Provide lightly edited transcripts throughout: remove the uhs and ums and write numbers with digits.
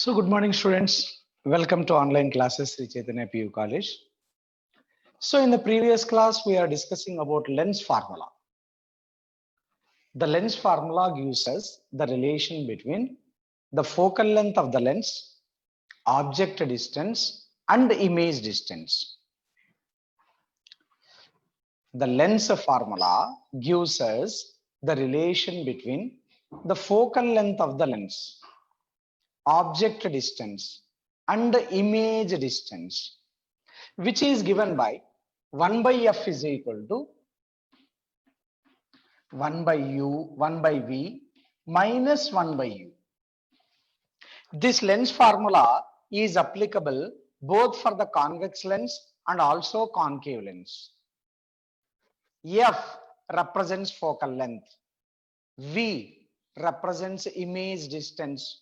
So, good morning, students. Welcome to online classes, Sri Chaitanya PU College. So, in the previous class, we are discussing about lens formula. The lens formula gives us the relation between the focal length of the lens, object distance, and image distance. The lens formula gives us the relation between the focal length of the lens, object distance, and image distance, which is given by 1 by f is equal to 1 by u, 1 by v minus 1 by u. This lens formula is applicable both for the convex lens and also concave lens. F represents focal length. V represents image distance.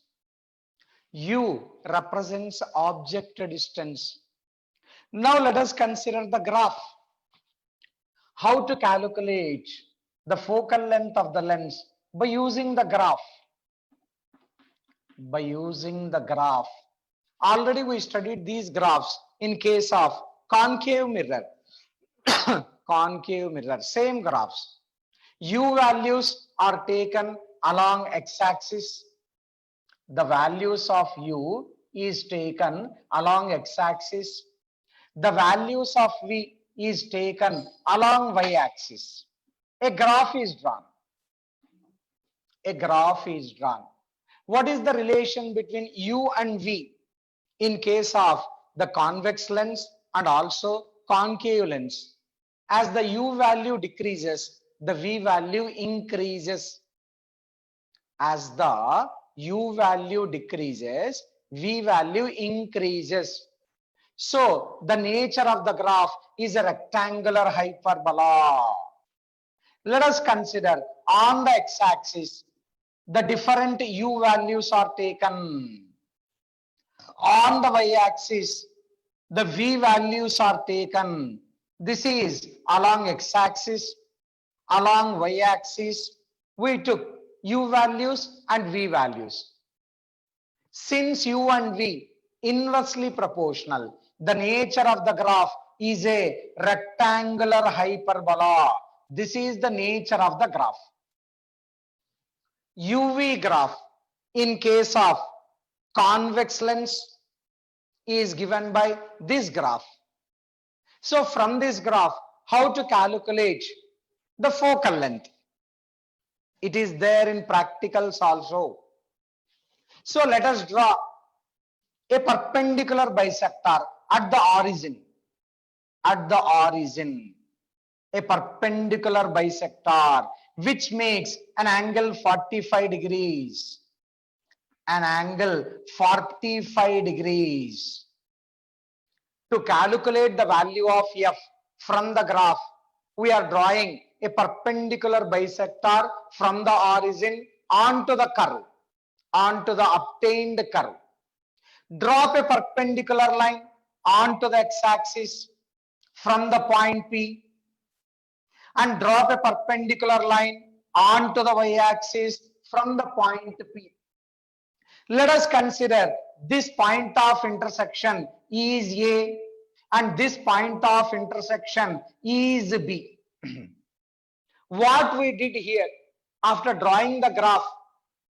U represents object distance. Now let us consider the graph. How to calculate the focal length of the lens? By using the graph. By using the graph. Already we studied these graphs in case of concave mirror. Concave mirror, same graphs. U values are taken along x-axis. The values of U is taken along x-axis. The values of V is taken along y-axis. A graph is drawn. A graph is drawn. What is the relation between U and V in case of the convex lens and also concave lens? As the U value decreases, the V value increases. As the U value decreases, V value increases. So, the nature of the graph is a rectangular hyperbola. Let us consider on the x-axis, the different U values are taken. On the y-axis, the V values are taken. This is along x-axis, along y-axis, we took U values and V values. Since U and V inversely proportional, the nature of the graph is a rectangular hyperbola. This is the nature of the graph. UV graph in case of convex lens is given by this graph. So from this graph, how to calculate the focal length? It is there in practicals also. So let us draw a perpendicular bisector at the origin. At the origin, a perpendicular bisector which makes an angle 45 degrees. An angle 45 degrees. To calculate the value of f from the graph, we are drawing a perpendicular bisector from the origin onto the curve, onto the obtained curve. Drop a perpendicular line onto the x-axis from the point P and drop a perpendicular line onto the y-axis from the point P. Let us consider this point of intersection is A and this point of intersection is B. What we did here after drawing the graph,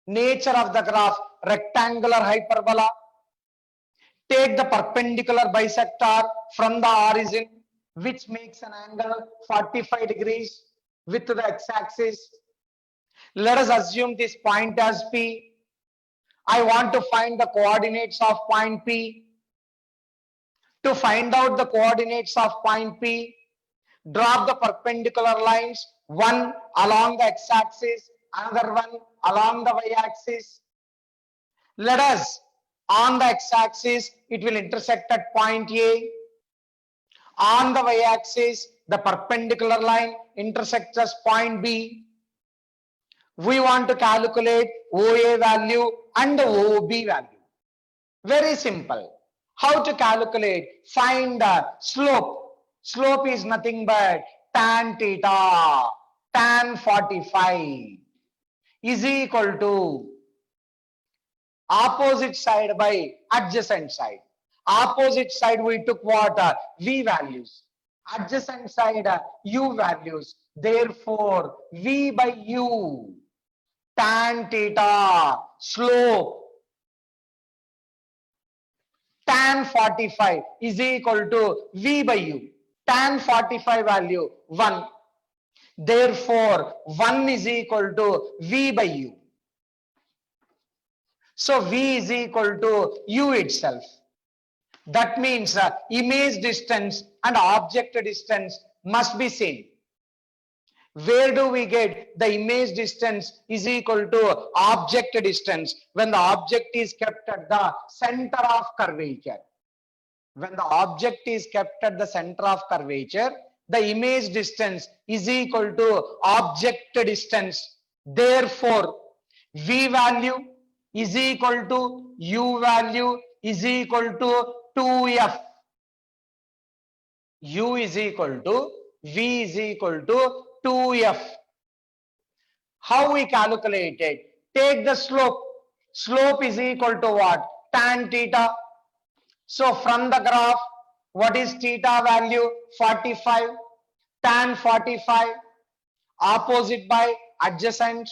nature of the graph, rectangular hyperbola, take the perpendicular bisector from the origin which makes an angle 45 degrees with the x-axis. Let us assume this point as P. I want to find the coordinates of point P. To find out the coordinates of point P, drop the perpendicular lines, one along the x-axis, another one along the y-axis. Let us, on the x-axis, it will intersect at point A. On the y-axis, the perpendicular line intersects at point B. We want to calculate OA value and the OB value. Very simple. How to calculate? Find the slope. Slope is nothing but tan theta. Tan 45 is equal to opposite side by adjacent side. Opposite side we took what? V values. Adjacent side U values. Therefore, V by U, tan theta, slope, tan 45 is equal to V by U. Tan 45 value 1. Therefore, 1 is equal to V by U. So, V is equal to U itself. That means image distance and object distance must be same. Where do we get the image distance is equal to object distance? When the object is kept at the center of curvature. When the object is kept at the center of curvature, the image distance is equal to object distance. Therefore, V value is equal to U value is equal to 2F. U is equal to V is equal to 2F. How we calculate it? Take the slope. Slope is equal to what? Tan theta. So from the graph, what is theta value? 45. Tan 45. Opposite by adjacent.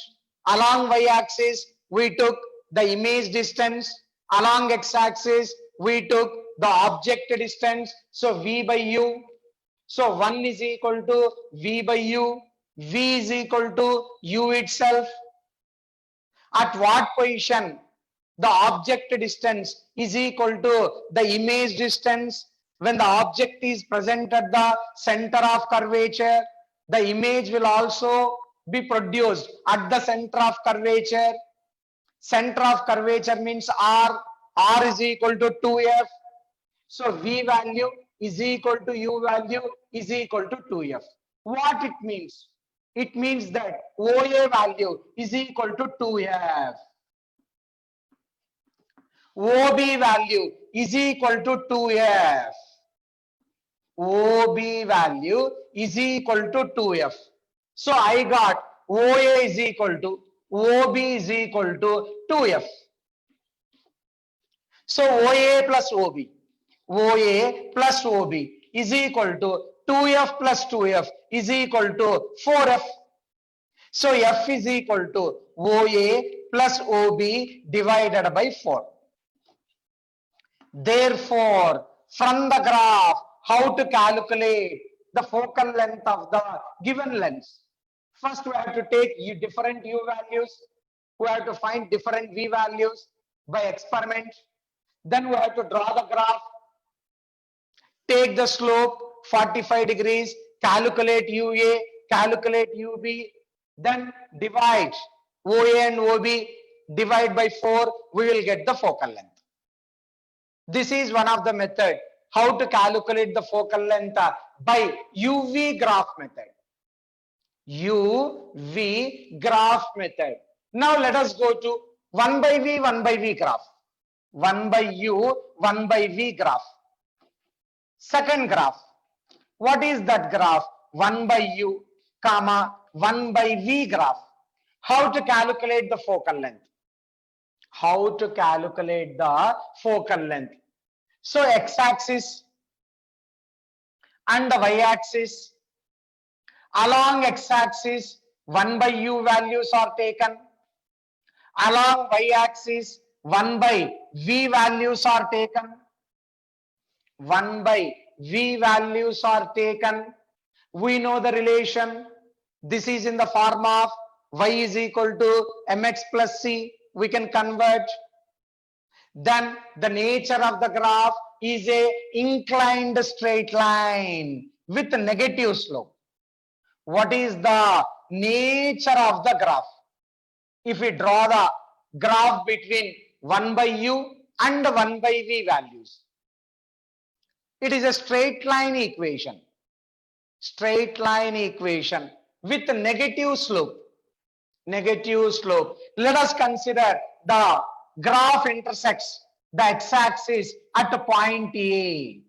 Along y-axis, we took the image distance. Along x-axis, we took the object distance. So V by U. So 1 is equal to V by U. V is equal to U itself. At what position the object distance is equal to the image distance? When the object is present at the center of curvature, the image will also be produced at the center of curvature. Center of curvature means R. R is equal to 2F. So V value is equal to U value is equal to 2F. What it means? It means that OA value is equal to 2F. OB value is equal to 2F. OB value is equal to 2F. So I got OA is equal to OB is equal to 2F. So OA plus OB. OA plus OB is equal to 2F plus 2F is equal to 4F. So F is equal to OA plus OB divided by 4. Therefore, from the graph, how to calculate the focal length of the given lens? First, we have to take different U values. We have to find different V values by experiment. Then we have to draw the graph. Take the slope 45 degrees, calculate UA, calculate UB, then divide OA and OB, divide by 4, we will get the focal length. This is one of the method how to calculate the focal length by UV graph method. UV graph method. Now let us go to 1 by V graph. 1 by U, 1 by V graph. Second graph. What is that graph? 1 by U, comma, 1 by V graph. How to calculate the focal length? How to calculate the focal length? So x-axis and the y-axis. Along x-axis, 1 by U values are taken. Along y-axis, 1 by V values are taken. 1 by V values are taken. We know the relation. This is in the form of y is equal to mx plus c. We can convert. Then the nature of the graph is a inclined straight line with negative slope. What is the nature of the graph? If we draw the graph between 1 by U and 1 by V values, it is a straight line equation. Straight line equation with negative slope. Negative slope. Let us consider the graph intersects the x-axis at a point A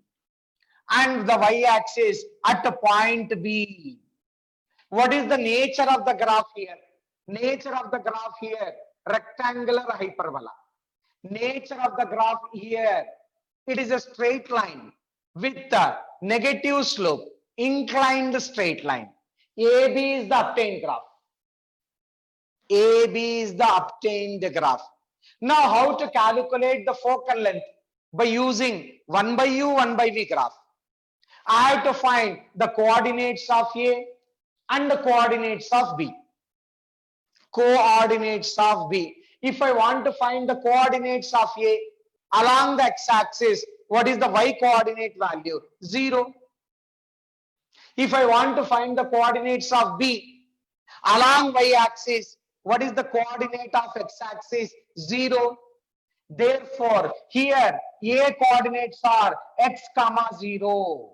and the y-axis at a point B. What is the nature of the graph here? Nature of the graph here, rectangular hyperbola. Nature of the graph here, it is a straight line with a negative slope, inclined straight line. AB is the obtained graph. AB is the obtained graph. Now, how to calculate the focal length? By using 1 by u, 1 by v graph. I have to find the coordinates of A and the coordinates of B. Coordinates of B. If I want to find the coordinates of A along the x-axis, what is the y coordinate value? 0. If I want to find the coordinates of B along y-axis, what is the coordinate of x-axis? 0. Therefore, here A coordinates are x comma 0.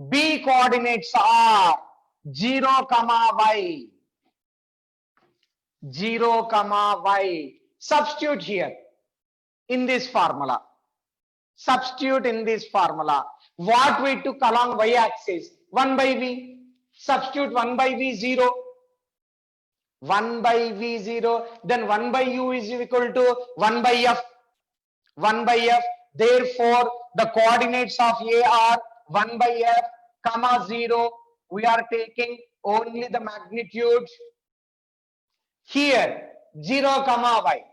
B coordinates are 0 comma y. 0 comma y. Substitute here in this formula. Substitute in this formula. What we took along y-axis? 1 by v. Substitute 1 by v 0. 1 by v 0. Then 1 by u is equal to 1 by f. 1 by f. Therefore, the coordinates of A are 1 by f, comma 0. We are taking only the magnitude. Here, 0 comma y.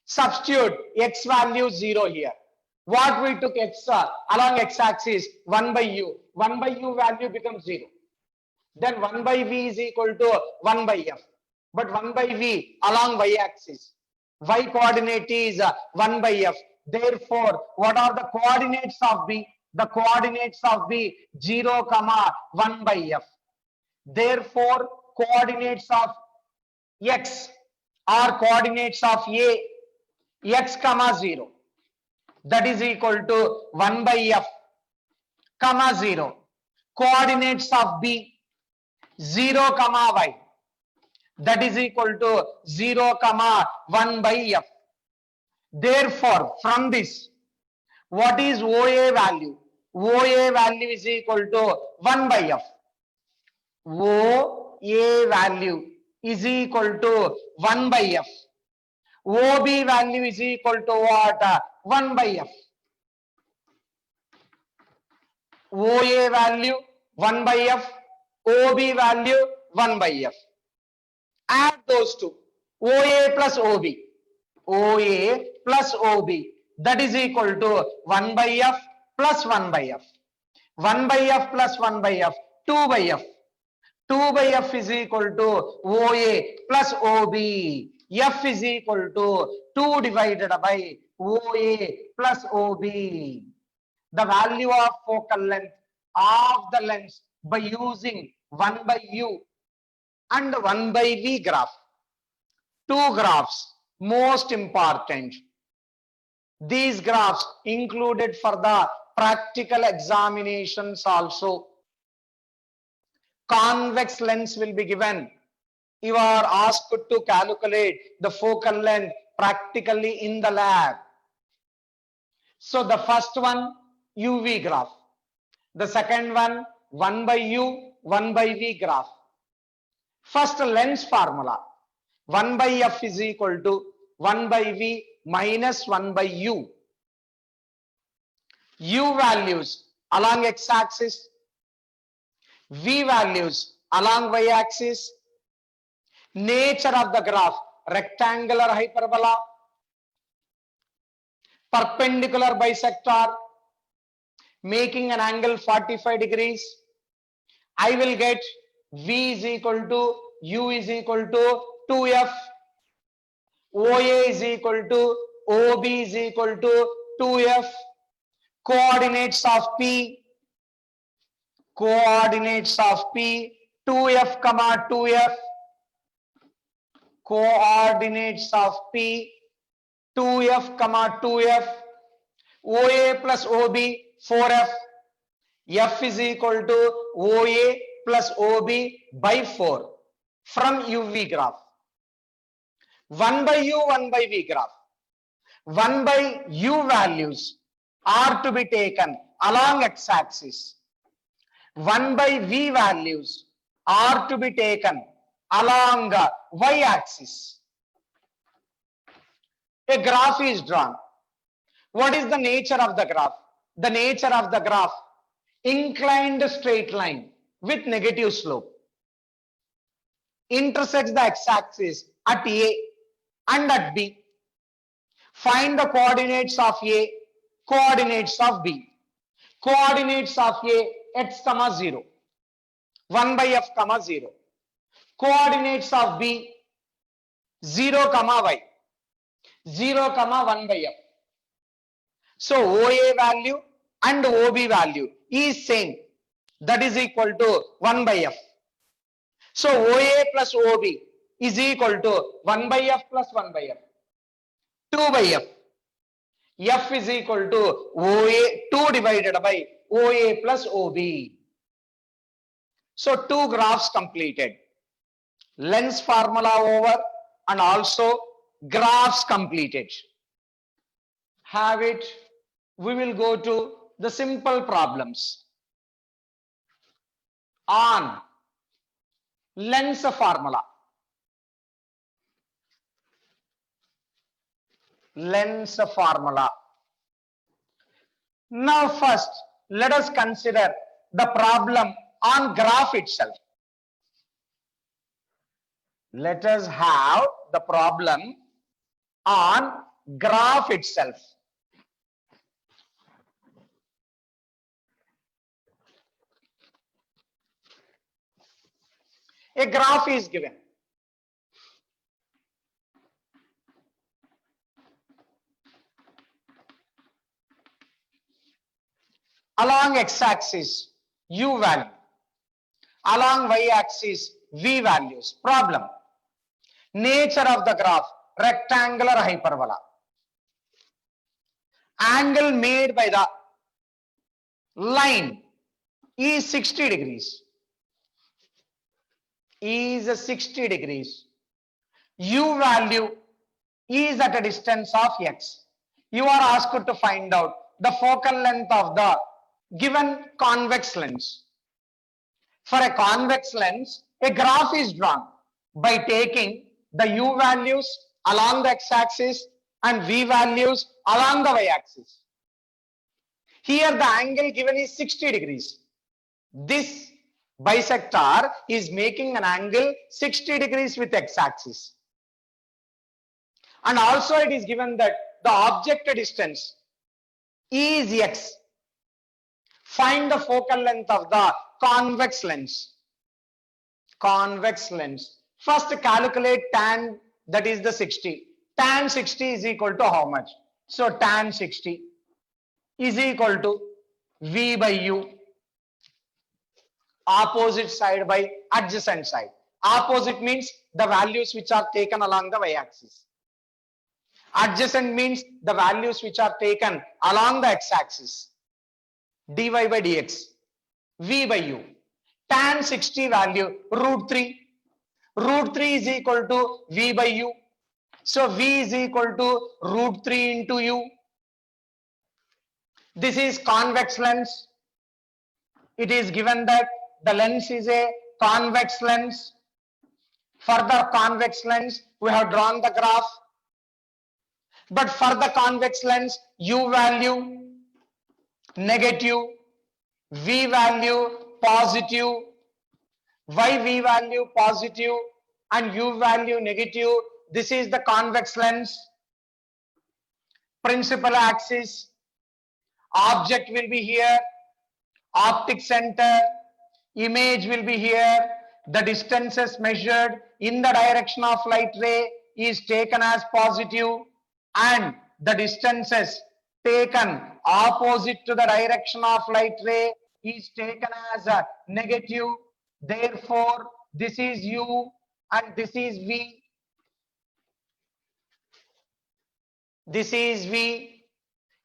Substitute x value 0 here. What we took x along x-axis? 1 by u. 1 by u value becomes 0. Then 1 by v is equal to 1 by f. But 1 by v along y-axis. Y coordinate is 1 by f. Therefore, what are the coordinates of B? The coordinates of B 0 comma 1 by f. Therefore, coordinates of x are coordinates of A, x comma 0. That is equal to 1 by f comma 0. Coordinates of B 0 comma y. That is equal to 0 comma 1 by f. Therefore, from this, what is OA value? OA value is equal to 1 by f. OA value is equal to 1 by f. OB value is equal to what? 1 by f. OA value 1 by f. OB value 1 by f. Add those two. OA plus OB. OA plus OB. That is equal to 1 by f plus 1 by f. 1 by f plus 1 by f. 2 by f. 2 by f is equal to OA plus OB. F is equal to 2 divided by OA plus OB. The value of focal length of the lens by using 1 by u and 1 by v graph. Two graphs, most important. These graphs included for the practical examinations also. Convex lens will be given. You are asked to calculate the focal length practically in the lab. So the first one, UV graph. The second one, 1 by U, 1 by V graph. First lens formula. 1 by F is equal to 1 by V minus 1 by U. U values along x-axis, V values along y-axis. Nature of the graph, rectangular hyperbola, perpendicular bisector, making an angle 45 degrees. I will get V is equal to U is equal to 2F, OA is equal to OB is equal to 2F, coordinates of P, 2F comma 2F, coordinates of P, 2F comma 2F, OA plus OB 4F, F is equal to OA plus OB by 4 from UV graph. 1 by U, 1 by V graph. 1 by U values are to be taken along x-axis. 1 by V values are to be taken along y-axis. A graph is drawn. What is the nature of the graph? The nature of the graph, inclined straight line with negative slope, intersects the x-axis at A and at B. Find the coordinates of A, coordinates of B. Coordinates of A, x comma 0, 1 by f comma 0. Coordinates of B, 0 comma y, 0 comma 1 by f. So OA value and OB value is same. That is equal to 1 by f. So OA plus OB is equal to 1 by f plus 1 by f. 2 by f. F is equal to OA 2 divided by OA plus OB. So two graphs completed. Lens formula over and also graphs completed. Have it. We will go to the simple problems on lens formula. Lens formula. Now first, let us consider the problem on graph itself. Let us have the problem on graph itself. A graph is given. Along x-axis, u value. Along y-axis, v values. Problem. Nature of the graph, rectangular hyperbola. Angle made by the line is 60 degrees. Is 60 degrees. U value is at a distance of x. You are asked to find out the focal length of the given convex lens. For a convex lens, a graph is drawn by taking the u values along the x-axis and v values along the y-axis. Here the angle given is 60 degrees. This bisector is making an angle 60 degrees with x-axis. And also it is given that the object distance is x. Find the focal length of the convex lens. Convex lens. First calculate tan, that is the 60. Tan 60 is equal to how much? So tan 60 is equal to V by U. Opposite side by adjacent side. Opposite means the values which are taken along the y-axis. Adjacent means the values which are taken along the x-axis. Dy by dx. V by U. Tan 60 value root 3. Root 3 is equal to V by U. So V is equal to root 3 into U. This is convex lens. It is given that the lens is a convex lens. For the convex lens, we have drawn the graph. But for the convex lens, U value negative, V value positive, YV value positive and U value negative. This is the convex lens. Principal axis. Object will be here. Optic center. Image will be here. The distances measured in the direction of light ray is taken as positive and the distances taken opposite to the direction of light ray is taken as a negative. Therefore, this is U and this is V. This is V.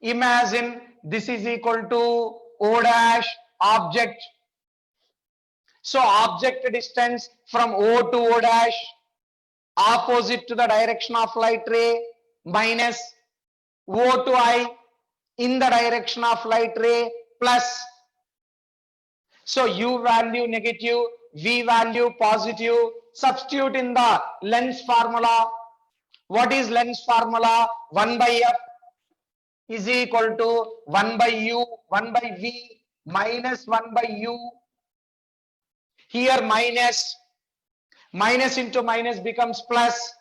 Imagine this is equal to O dash object. So object distance from O to O dash opposite to the direction of light ray minus O to I in the direction of light ray plus. So U value negative, V value positive. Substitute in the lens formula. What is lens formula? 1 by f is equal to 1 by u, 1 by v minus 1 by u. Here minus into minus becomes plus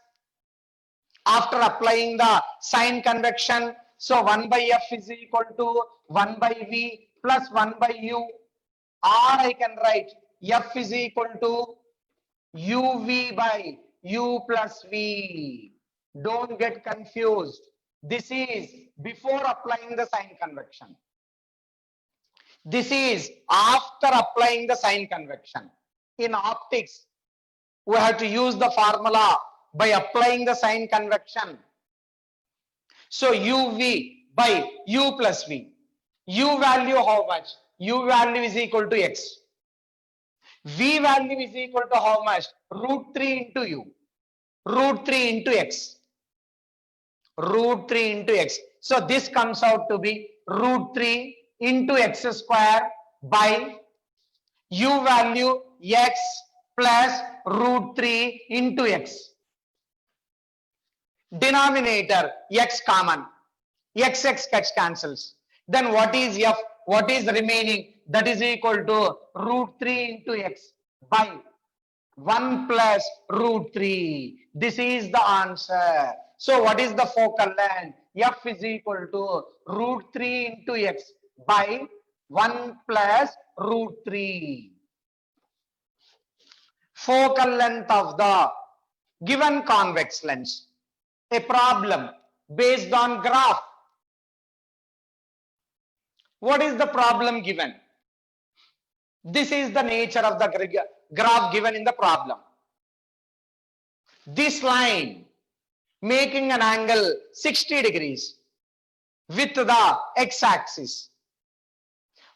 after applying the sign convection. So 1 by f is equal to 1 by v plus 1 by u, or I can write f is equal to uv by u plus v. Don't get confused. This is before applying the sign convection. This is after applying the sign convection. In optics, we have to use the formula by applying the sign convection. So uv by u plus v. U value how much? U value is equal to x. V value is equal to how much? Root 3 into u. Root 3 into x. Root 3 into x. So this comes out to be root 3 into x square by u value x plus root 3 into x. Denominator x common. X gets cancels. Then what is f? What is remaining? That is equal to root 3 into x by 1 plus root 3. This is the answer. So what is the focal length? F is equal to root 3 into x by 1 plus root 3. Focal length of the given convex lens. A problem based on graph. What is the problem given? This is the nature of the graph given in the problem. This line making an angle 60 degrees with the x-axis.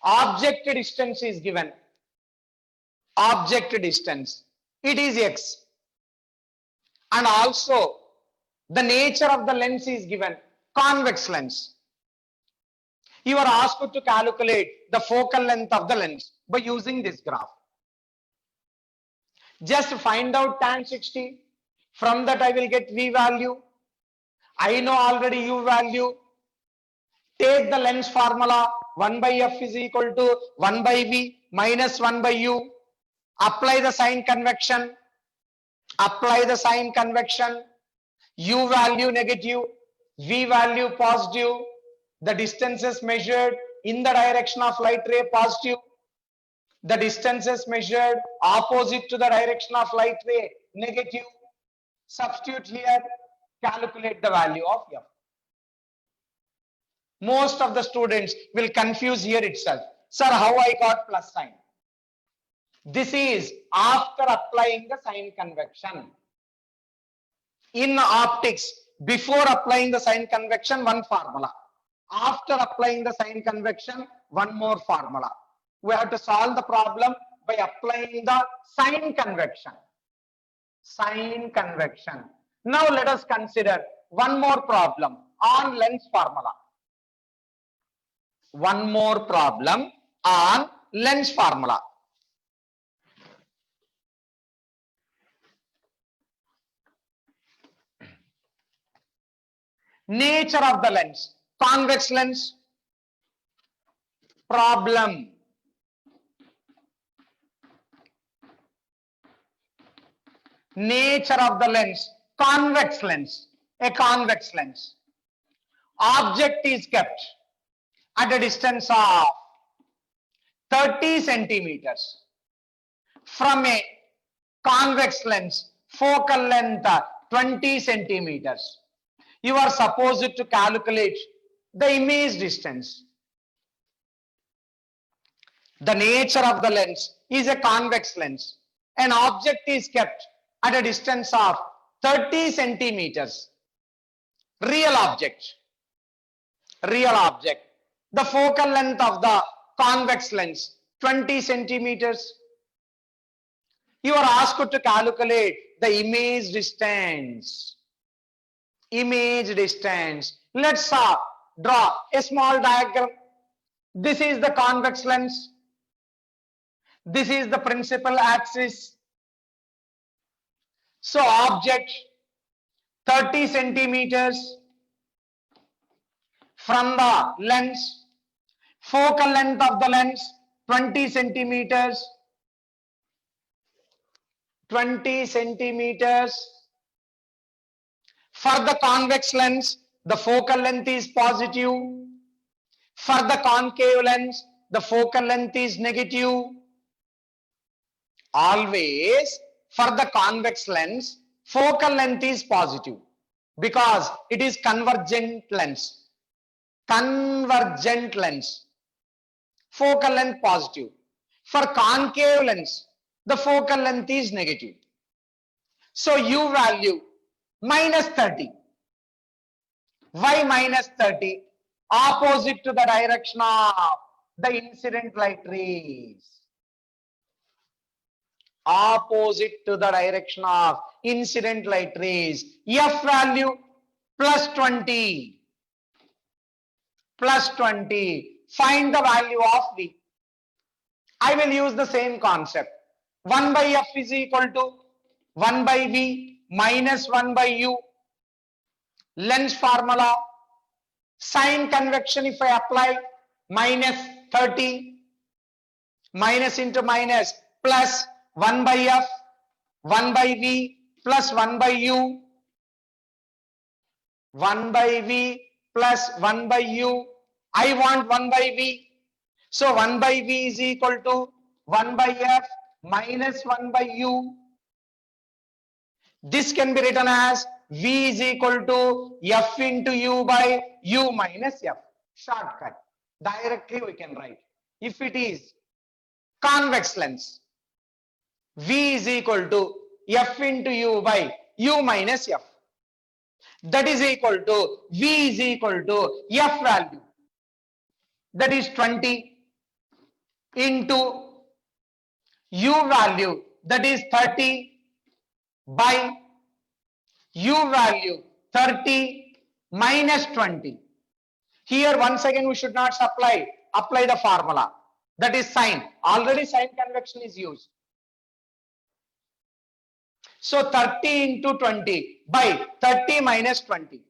Object distance is given. Object distance. It is x. And also the nature of the lens is given. Convex lens. You are asked to calculate the focal length of the lens by using this graph. Just find out tan 60. From that I will get v value. I know already u value. Take the lens formula. 1 by f is equal to 1 by v minus 1 by u. Apply the sign convection. Apply the sign convection. U value negative, v value positive. The distances measured in the direction of light ray positive. The distances measured opposite to the direction of light ray negative. Substitute here, calculate the value of f. Most of the students will confuse here itself. Sir, how I got plus sign? This is after applying the sign convection. In optics, before applying the sign convection, one formula. After applying the sign convection, one more formula. We have to solve the problem by applying the sign convection. Sign convection. Now let us consider one more problem on lens formula. One more problem on lens formula. Nature of the lens. Convex lens. Problem. Nature of the lens. Convex lens. A convex lens. Object is kept at a distance of 30 centimeters from a convex lens. Focal length 20 centimeters. You are supposed to calculate the image distance. The nature of the lens is a convex lens. An object is kept at a distance of 30 centimeters. Real object. Real object. The focal length of the convex lens 20 centimeters. You are asked to calculate the image distance. Image distance. Let's draw a small diagram. This is the convex lens. This is the principal axis. So object 30 centimeters from the lens. Focal length of the lens 20 centimeters. 20 centimeters. For the convex lens, the focal length is positive. For the concave lens, the focal length is negative. Always for the convex lens, focal length is positive because it is convergent lens. Convergent lens. Focal length positive. For concave lens, the focal length is negative. So U value minus 30. Why minus 30? Opposite to the direction of the incident light rays. Opposite to the direction of incident light rays. F value plus 20. Plus 20. Find the value of V. I will use the same concept. 1 by F is equal to 1 by V minus 1 by U. Lens formula. Sine convection if I apply minus 30. Minus into minus plus 1 by F, 1 by V plus 1 by U. 1 by V plus 1 by U. I want 1 by V. So 1 by V is equal to 1 by F minus 1 by U. This can be written as V is equal to F into U by U minus F. Shortcut. Directly we can write. If it is convex lens, V is equal to F into U by U minus F. That is equal to V is equal to F value. That is 20 into U value, that is 30 by U value 30 minus 20. Here once again we should not apply the formula. That is sine. Already sine convection is used. So 30 into 20 by 30 minus 20.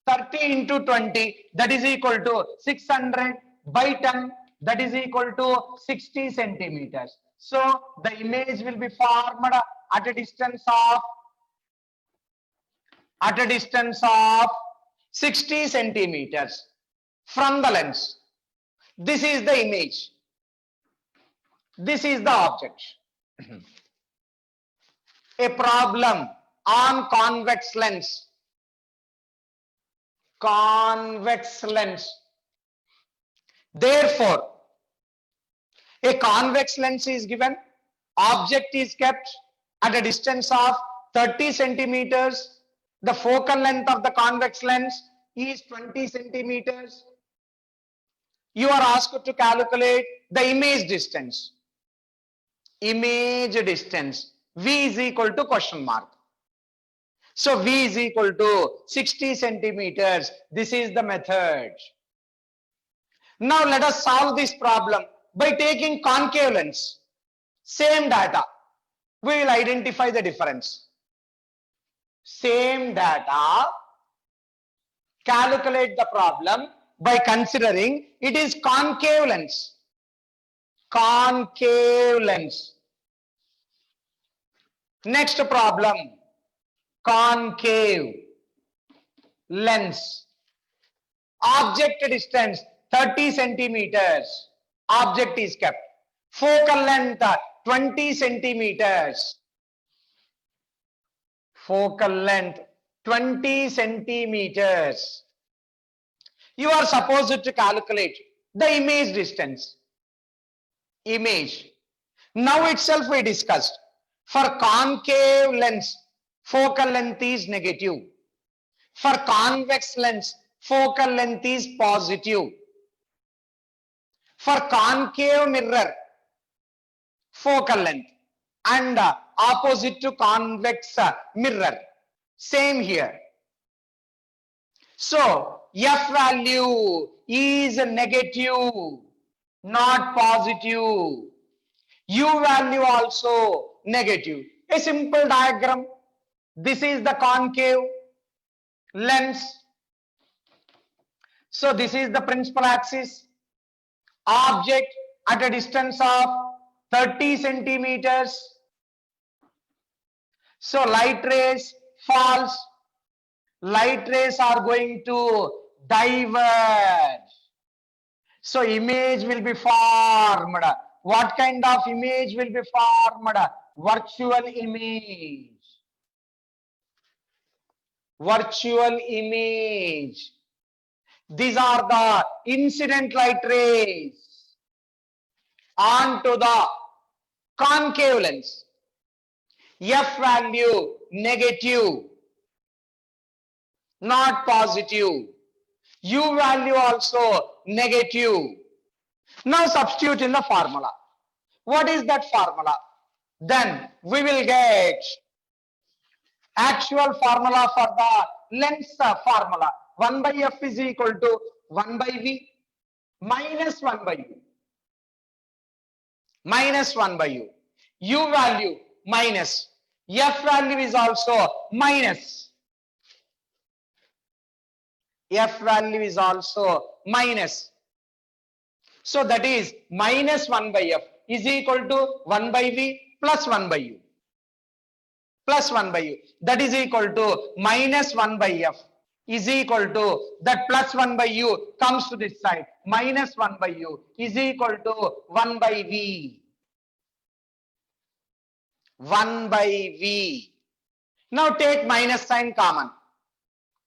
30 into 20 that is equal to 600 by 10 that is equal to 60 centimeters. So the image will be formed at a distance of 60 centimeters from the lens. This is the image. This is the object. A problem on convex lens. Convex lens. Therefore, a convex lens is given. Object is kept at a distance of 30 centimeters. The focal length of the convex lens is 20 centimeters. You are asked to calculate the image distance. Image distance. V is equal to question mark. So V is equal to 60 centimeters. This is the method. Now let us solve this problem by taking concave lens. Same data. We will identify the difference. Same data. Calculate the problem by considering it is concave lens. Concave lens. Next problem. Concave lens. Object distance 30 centimeters. Object is kept. Focal length 20 centimeters. Focal length 20 centimeters. You are supposed to calculate the image distance. Image. Now itself we discussed. For concave lens, focal length is negative. For convex lens, focal length is positive. For concave mirror, focal length and opposite to convex mirror. Same here. So F value is negative, not positive. U value also negative. A simple diagram. This is the concave. lens. So this is the principal axis. Object at a distance of 30 centimeters. So light rays falls. Light rays are going to diverge. So image will be formed. What kind of image will be formed? Virtual image. Virtual image. These are the incident light rays onto the concave lens. F value negative, not positive. U value also negative. Now substitute in the formula. What is that formula? Then we will get actual formula for the lens formula. 1 by F is equal to 1 by V minus 1 by U. Minus 1 by U. U value minus. F value is also minus. F value is also minus. So that is minus 1 by F is equal to 1 by V plus 1 by U. Plus 1 by U. That is equal to minus 1 by F is equal to that plus 1 by U comes to this side. Minus 1 by U is equal to 1 by V. 1 by V. Now take minus sign common.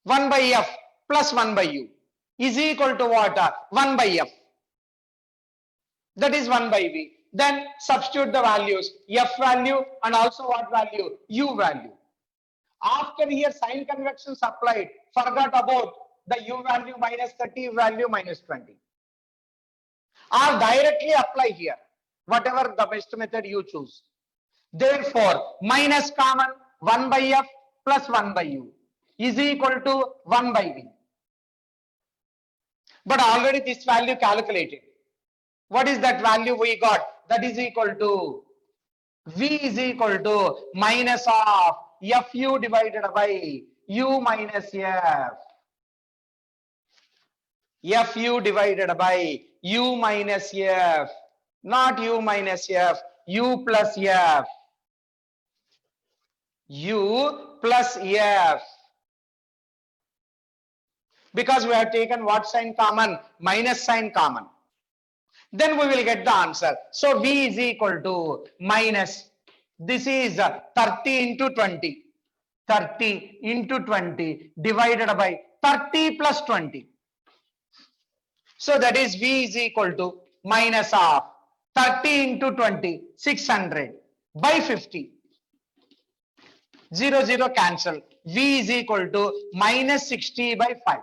1 by F plus 1 by U is equal to what? 1 by F. That is 1 by V. Then substitute the values. F value and also what value? U value. After here sign convections applied, forgot about the U value minus 30, U value minus 20. Or directly apply here. Whatever the best method you choose. Therefore, minus common 1 by F plus 1 by U is equal to 1 by V. But already this value calculated. What is that value we got? That is equal to V is equal to minus of Fu divided by U minus F. Fu divided by U minus F. Not U minus F. U plus F. U plus F. Because we have taken what sign common? Minus sign common. Then we will get the answer. So V is equal to minus. This is 30 into 20. 30 into 20 divided by 30 plus 20. So that is V is equal to minus of 30 into 20, 600 by 50. 0, 0 cancel. V is equal to minus 60 by 5.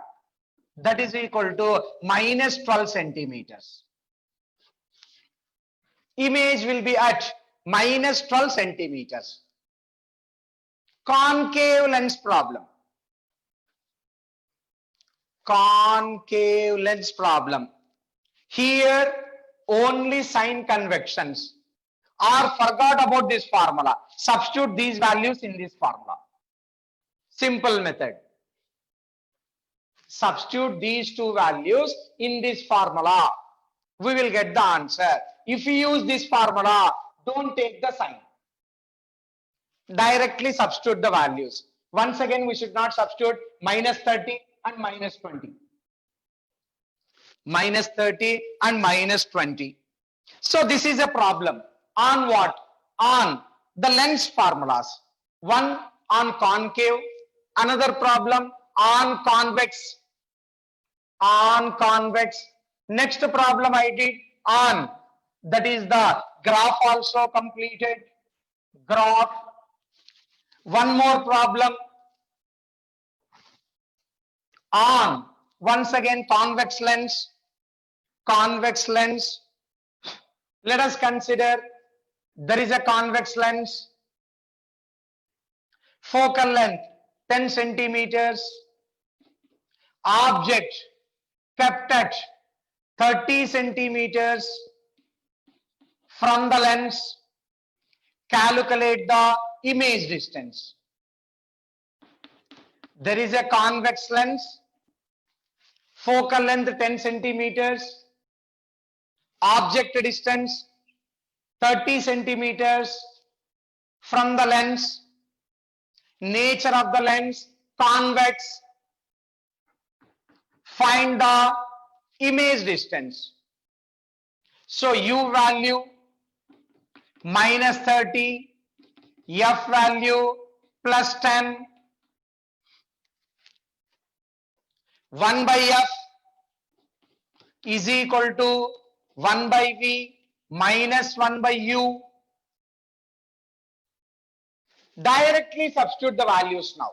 That is equal to minus 12 centimeters. Image will be at minus 12 centimeters. Concave lens problem. Concave lens problem. Here only sign convections. Or forgot about this formula. Substitute these values in this formula. Simple method. Substitute these two values in this formula. We will get the answer. If you use this formula, don't take the sign. Directly substitute the values. Once again, we should not substitute minus 30 and minus 20. Minus 30 and minus 20. So this is a problem. On what? On the lens formulas. One on concave, another problem on convex. On convex. Next problem I did on, that is the graph also completed. Graph. One more problem on, once again, convex lens. Convex lens. Let us consider there is a convex lens. Focal length 10 centimeters. Object kept at 30 centimeters from the lens. Calculate the image distance. There is a convex lens, focal length 10 centimeters, object distance 30 centimeters from the lens, nature of the lens convex, find the image distance. So U value minus 30, F value plus 10, 1 by F is equal to 1 by V minus 1 by U. Directly substitute the values now.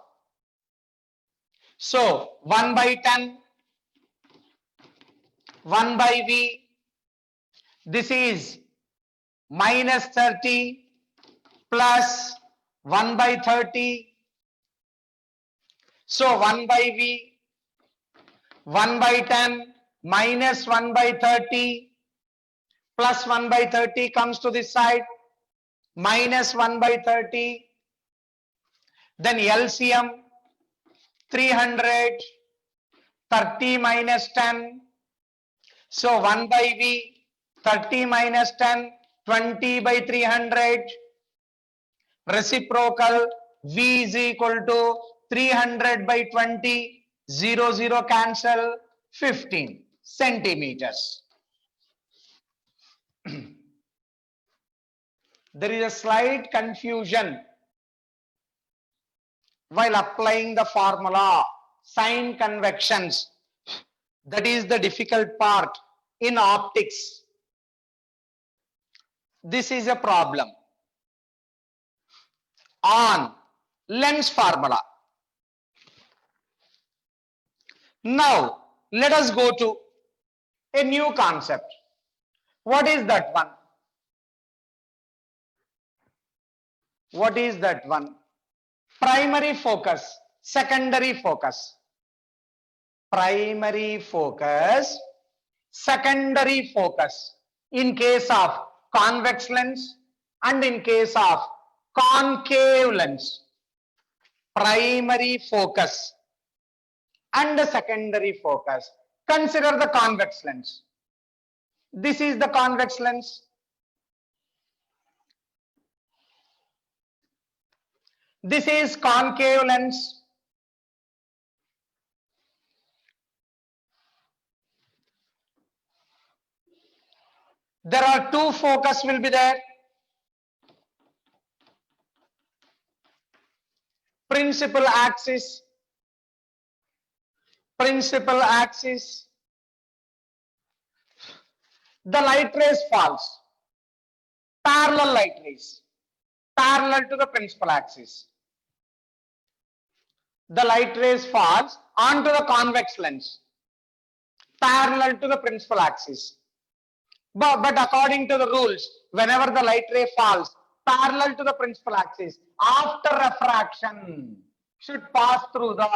So 1 by 10, 1 by V, this is minus 30 plus 1 by 30. So 1 by V, 1 by 10 minus 1 by 30 plus 1 by 30 comes to this side, minus 1 by 30. Then LCM 300, 30 minus 10. So 1 by V, 30 minus 10, 20 by 300. Reciprocal, V is equal to 300 by 20, 0, 0 cancel, 15 centimeters. There is a slight confusion while applying the formula, sine convections. That is the difficult part in optics. This is a problem. On lens formula. Now, let us go to a new concept. What is that one? What is that one? Primary focus, secondary focus. Primary focus, secondary focus in case of convex lens and in case of concave lens. Primary focus and the secondary focus. Consider the convex lens. This is the convex lens. This is concave lens. There are two focus will be there. Principal axis. Principal axis. The light rays falls. Parallel light rays. Parallel to the principal axis. The light rays falls onto the convex lens. Parallel to the principal axis. But according to the rules, whenever the light ray falls parallel to the principal axis, after refraction, should pass through the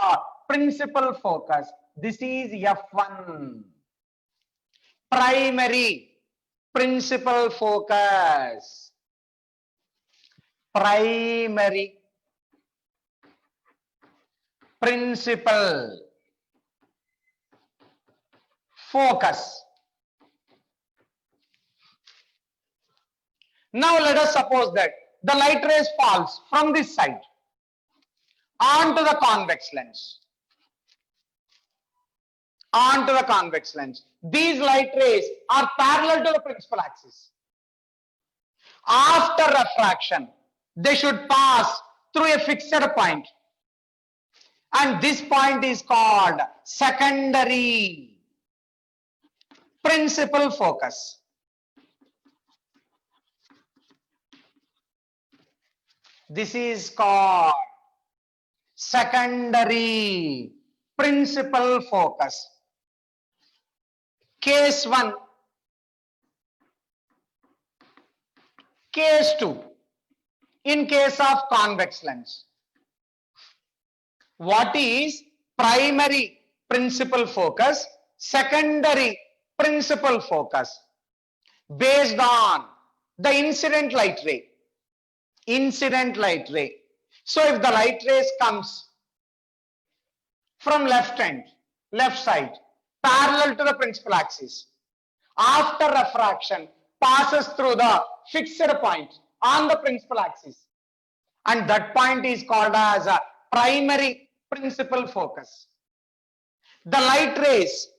principal focus. This is F1. Primary principal focus. Primary principal focus. Now let us suppose that the light rays falls from this side onto the convex lens. Onto the convex lens. These light rays are parallel to the principal axis. After refraction, they should pass through a fixed point. And this point is called secondary principal focus. This is called secondary principal focus. Case 1. Case 2. In case of convex lens. What is primary principal focus, secondary principal focus? Based on the incident light ray. Incident light ray. So if the light rays comes from left side, parallel to the principal axis. After refraction, passes through the fixed point on the principal axis. And that point is called as a primary principal focus. The light rays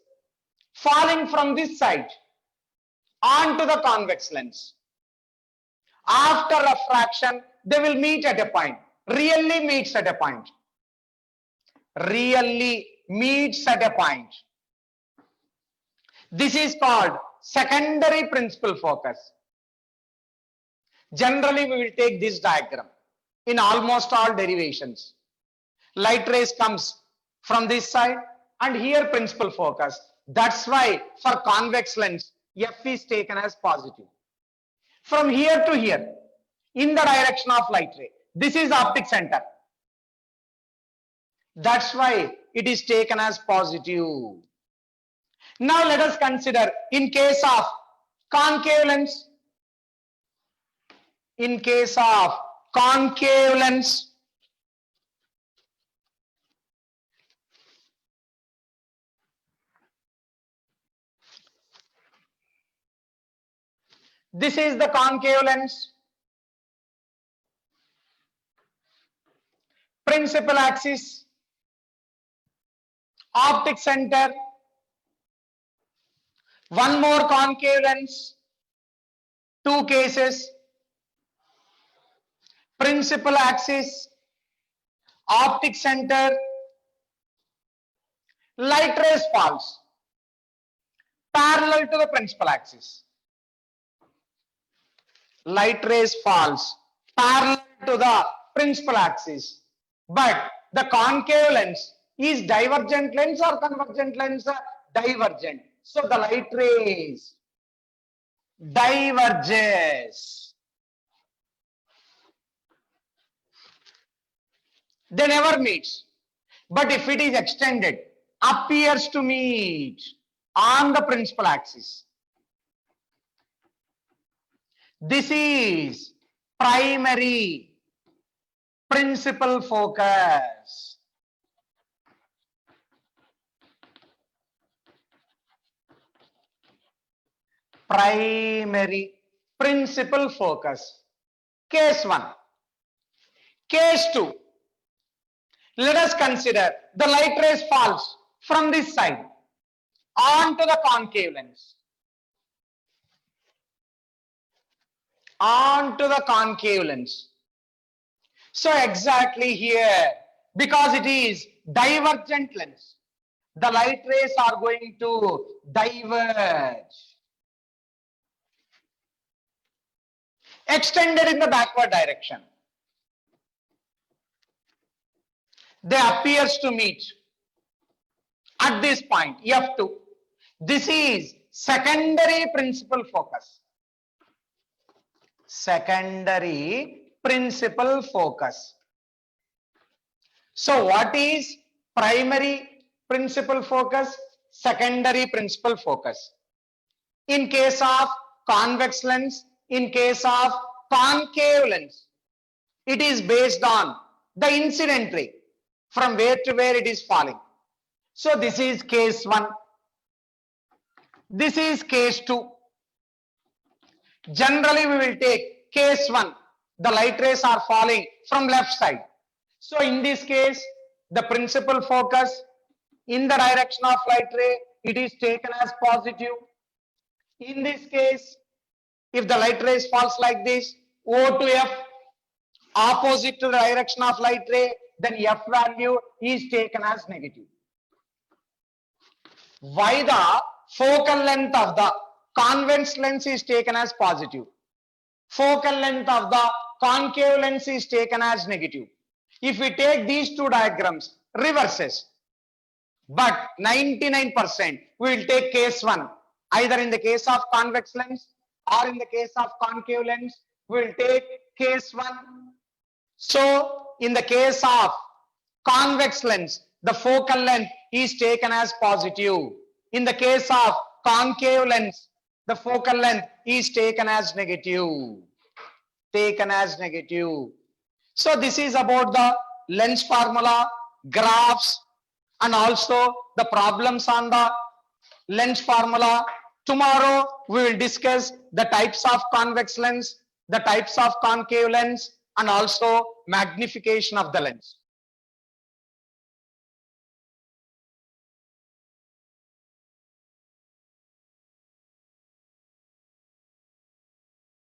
falling from this side onto the convex lens. After refraction, they will meet at a point. Really meets at a point. Really meets at a point. This is called secondary principal focus. Generally, we will take this diagram in almost all derivations. Light rays comes from this side and here principal focus. That's why for convex lens, F is taken as positive. From here to here, in the direction of light ray, this is optic center. That's why it is taken as positive. Now let us consider in case of concave lens. In case of concave lens, this is the concave lens. Principal axis, optic center, one more concave lens, two cases, principal axis, optic center, light rays falls parallel to the principal axis. Light rays falls parallel to the principal axis. But the concave lens is divergent lens or convergent lens? Divergent. So the light rays diverges. They never meets. But if it is extended, appears to meet on the principal axis. This is primary principal focus. Primary principal focus. Case 1. Case 2. Let us consider the light rays falls from this side onto the concave lens. Onto the concave lens. So exactly here, because it is divergent lens, the light rays are going to diverge. Extended in the backward direction. They appears to meet at this point, F2. This is secondary principal focus. Secondary principal focus. So what is primary principal focus? Secondary principal focus. In case of convex lens, in case of concave lens, it is based on the incident ray from where to where it is falling. So this is case 1. This is case 2. Generally we will take case 1. The light rays are falling from left side. So in this case, the principal focus in the direction of light ray, it is taken as positive. In this case, if the light rays falls like this, O to F, opposite to the direction of light ray, then F value is taken as negative. Why the focal length of the convex lens is taken as positive? Focal length of the concave lens is taken as negative. If we take these two diagrams, reverses. But 99% we will take case 1. Either in the case of convex lens or in the case of concave lens, we will take case 1. So in the case of convex lens, the focal length is taken as positive. In the case of concave lens, the focal length is taken as negative. Taken as negative. So this is about the lens formula, graphs, and also the problems on the lens formula. Tomorrow we will discuss the types of convex lens, the types of concave lens, and also magnification of the lens.